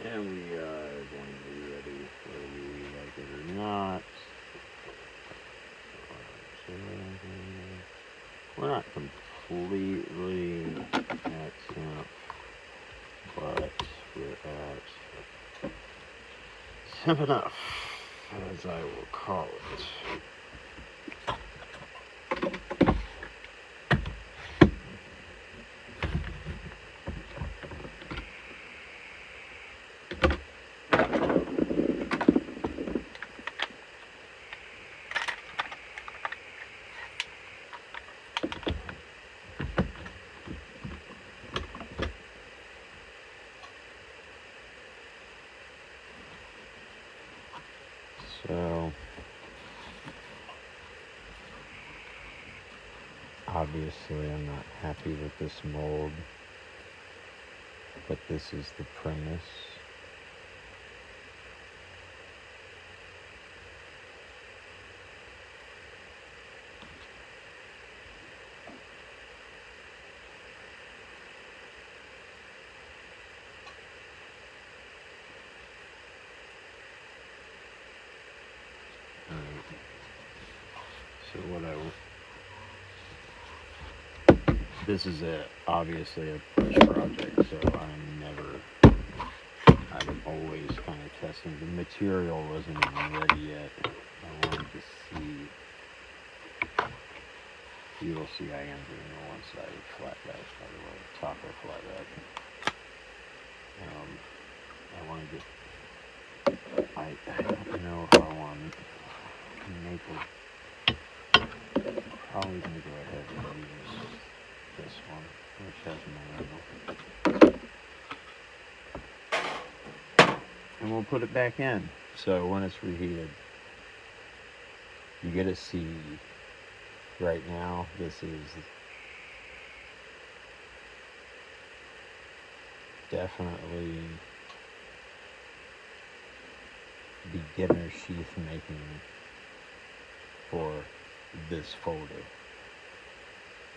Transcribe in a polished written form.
And we are going to be ready whether we like it or not. We're not completely at temp, but we're at temp enough, as I will call it. So, obviously I'm not happy with this mold, but this is the premise. So this is obviously a fresh project, so I'm always kind of testing. The material wasn't even ready yet. I wanted to see. You will see I am doing a one-sided flat back, by the way, taco flat back. I want to get. I don't know if I want maple. Probably gonna go ahead and use this one, which has no handle. And we'll put it back in. So when it's reheated, you get to see. Right now, this is definitely beginner sheath making for this folder.